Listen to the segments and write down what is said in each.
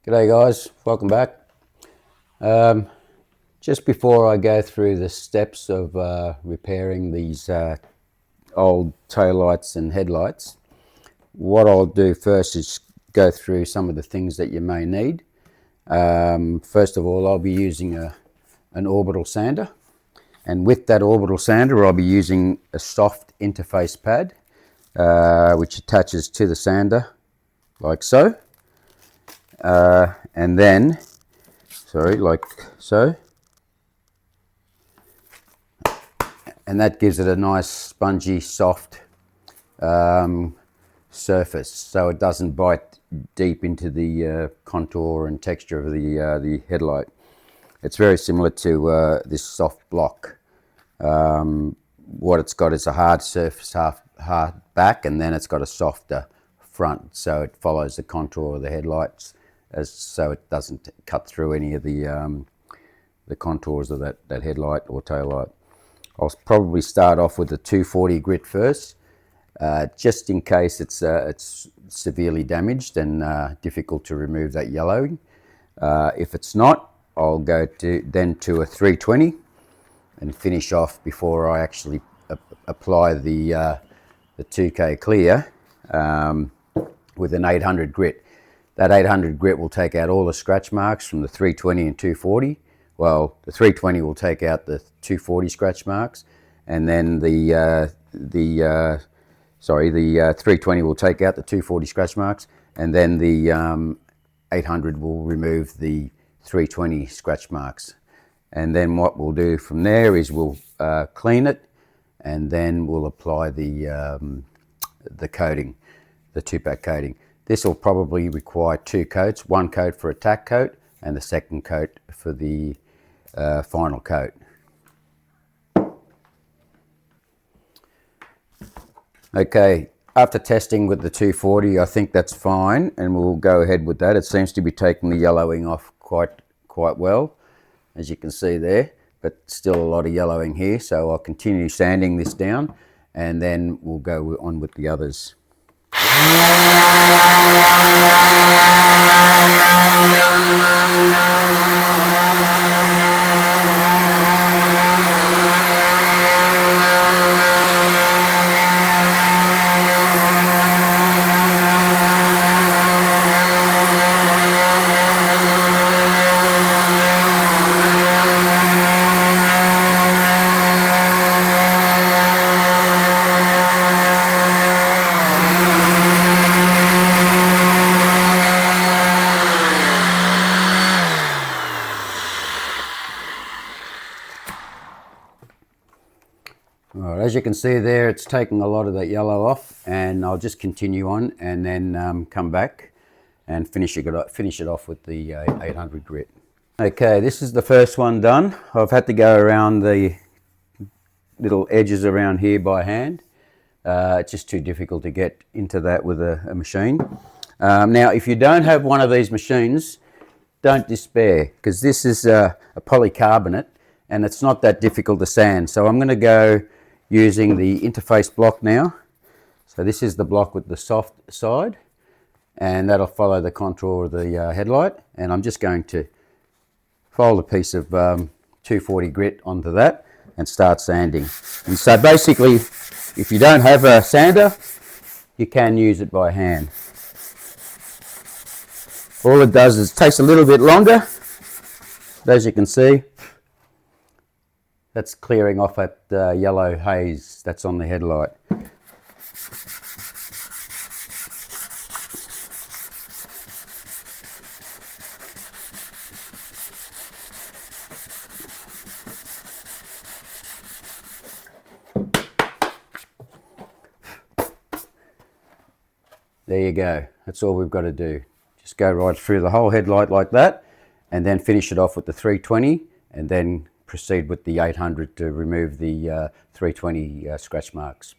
G'day guys, welcome back. Just before I go through the steps of repairing these old taillights and headlights, what I'll do first is go through some of the things that you may need. First of all, I'll be using an orbital sander, and with that orbital sander I'll be using a soft interface pad which attaches to the sander like so. And then, like so, and that gives it a nice spongy, soft surface, so it doesn't bite deep into the contour and texture of the headlight. It's very similar to this soft block. What it's got is a hard surface, hard back, and then it's got a softer front, so it follows the contour of the headlights, so it doesn't cut through any of the contours of that headlight or tail light. I'll probably start off with the 240 grit first, just in case it's severely damaged and difficult to remove that yellowing. If it's not, I'll go then to a 320 and finish off before I actually apply the 2K clear with an 800 grit. That 800 grit will take out all the scratch marks from the 320 and 240. Well, the 320 will take out the 240 scratch marks, and then the 320 will take out the 240 scratch marks, and then the 800 will remove the 320 scratch marks. And then what we'll do from there is we'll clean it, and then we'll apply the coating, the 2-pack coating. This will probably require 2 coats, 1 coat for a tack coat and the second coat for the final coat. Okay, after testing with the 240, I think that's fine, and we'll go ahead with that. It seems to be taking the yellowing off quite well, as you can see there, but still a lot of yellowing here, so I'll continue sanding this down and then we'll go on with the others. Alright, as you can see there, it's taking a lot of that yellow off, and I'll just continue on and then come back and finish it off with the 800 grit. Okay, this is the first one done. I've had to go around the little edges around here by hand. It's just too difficult to get into that with a machine. Now, if you don't have one of these machines, don't despair, because this is a polycarbonate and it's not that difficult to sand. So I'm going to go using the interface block now. So this is the block with the soft side, and that'll follow the contour of the headlight, and I'm just going to fold a piece of 240 grit onto that and start sanding. And so basically, if you don't have a sander, you can use it by hand. All it does is takes a little bit longer, but as you can see, that's clearing off that yellow haze that's on the headlight. There you go. That's all we've got to do. Just go right through the whole headlight like that, and then finish it off with the 320, and then proceed with the 800 to remove the 320 scratch marks.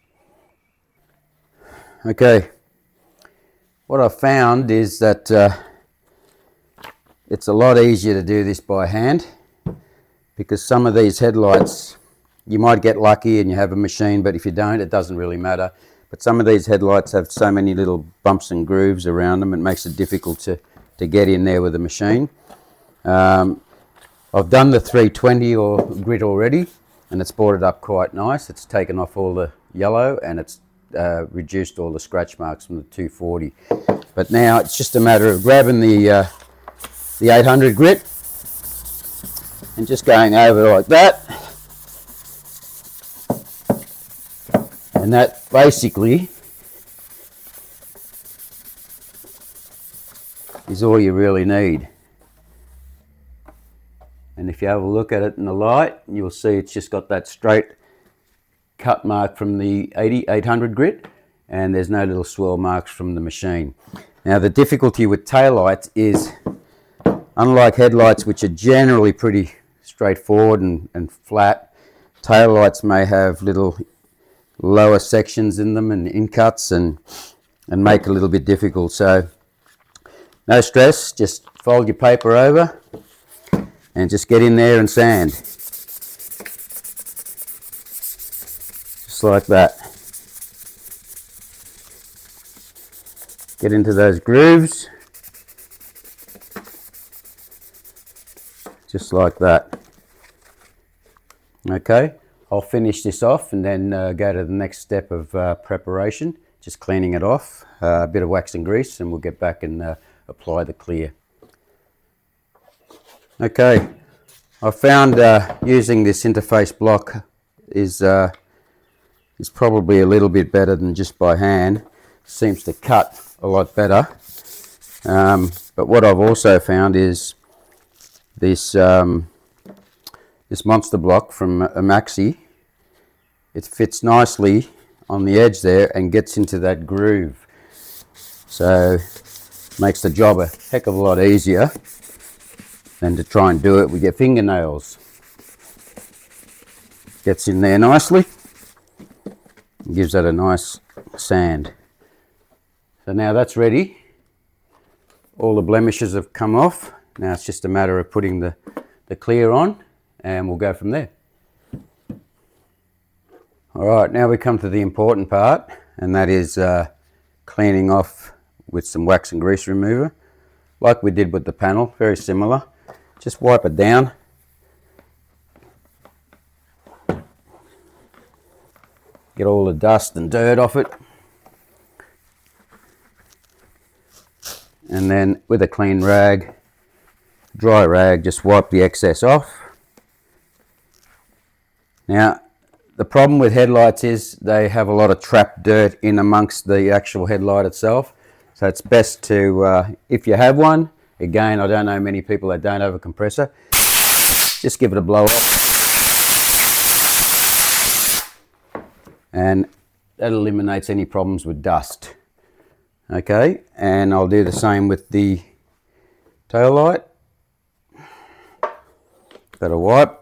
Okay, what I've found is that it's a lot easier to do this by hand, because some of these headlights, you might get lucky and you have a machine, but if you don't, it doesn't really matter. But some of these headlights have so many little bumps and grooves around them, it makes it difficult to get in there with the machine. I've done the 320 or grit already, and it's brought it up quite nice. It's taken off all the yellow, and it's reduced all the scratch marks from the 240. But now it's just a matter of grabbing the 800 grit and just going over like that. And that basically is all you really need. And if you have a look at it in the light, you'll see it's just got that straight cut mark from the 800 grit, and there's no little swirl marks from the machine. Now the difficulty with taillights is, unlike headlights, which are generally pretty straightforward and flat, taillights may have little lower sections in them and in cuts and make it a little bit difficult. So no stress, just fold your paper over and just get in there and sand. Just like that. Get into those grooves. Just like that. Okay, I'll finish this off and then go to the next step of preparation, just cleaning it off, a bit of wax and grease, and we'll get back and apply the clear. Okay, I found using this interface block is probably a little bit better than just by hand. Seems to cut a lot better. But what I've also found is this this monster block from Maxi. It fits nicely on the edge there and gets into that groove, so makes the job a heck of a lot easier than to try and do it with your fingernails. Gets in there nicely and gives that a nice sand. So now that's ready. All the blemishes have come off. Now it's just a matter of putting the clear on, and we'll go from there. All right, now we come to the important part, and that is cleaning off with some wax and grease remover, like we did with the panel, very similar. Just wipe it down. Get all the dust and dirt off it. And then with a clean rag, dry rag, just wipe the excess off. Now, the problem with headlights is they have a lot of trapped dirt in amongst the actual headlight itself. So it's best to, if you have one, again, I don't know many people that don't have a compressor, just give it a blow off. And that eliminates any problems with dust. Okay, and I'll do the same with the tail light. Got a wipe.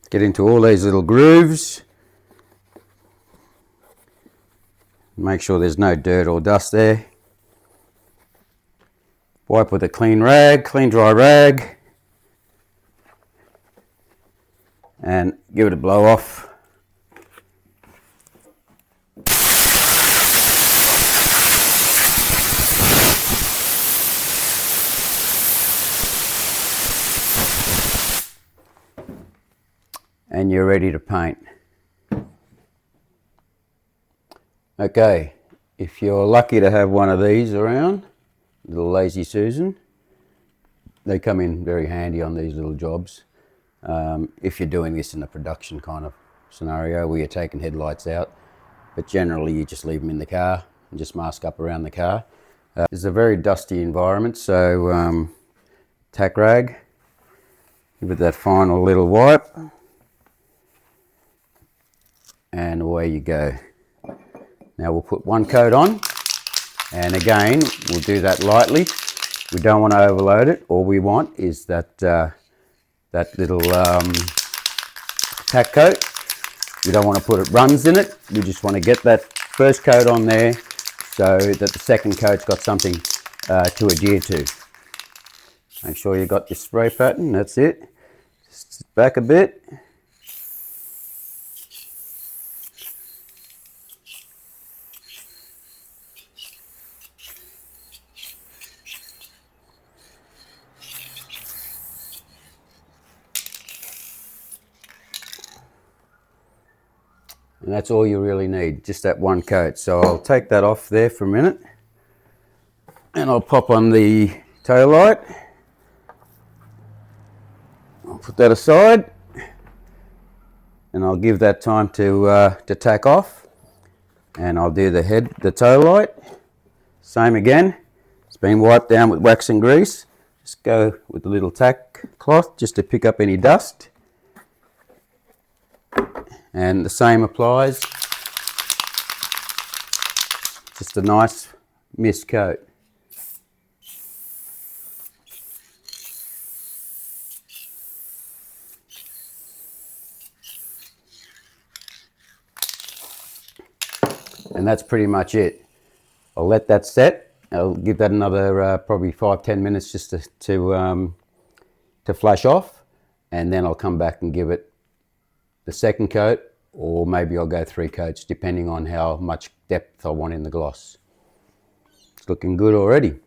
Get into all these little grooves. Make sure there's no dirt or dust there. Wipe with a clean rag, clean dry rag. And give it a blow off. And you're ready to paint. Okay, if you're lucky to have one of these around, little Lazy Susan, they come in very handy on these little jobs. If you're doing this in a production kind of scenario where you're taking headlights out, but generally you just leave them in the car and just mask up around the car. It's a very dusty environment, so tack rag, give it that final little wipe. And away you go. Now we'll put one coat on, and again we'll do that lightly. We don't want to overload it. All we want is that that little tack coat. We don't want to put runs in it. We just want to get that first coat on there so that the second coat's got something to adhere to. Make sure you got your spray pattern. That's it. Just sit back a bit. And that's all you really need, just that one coat. So I'll take that off there for a minute, and I'll pop on the tail light. I'll put that aside, and I'll give that time to tack off. And I'll do the tail light. Same again. It's been wiped down with wax and grease. Just go with the little tack cloth just to pick up any dust. And the same applies. Just a nice mist coat. And that's pretty much it. I'll let that set. I'll give that another probably 5-10 minutes just to flash off, and then I'll come back and give it the second coat, or maybe I'll go 3 coats depending on how much depth I want in the gloss. It's looking good already.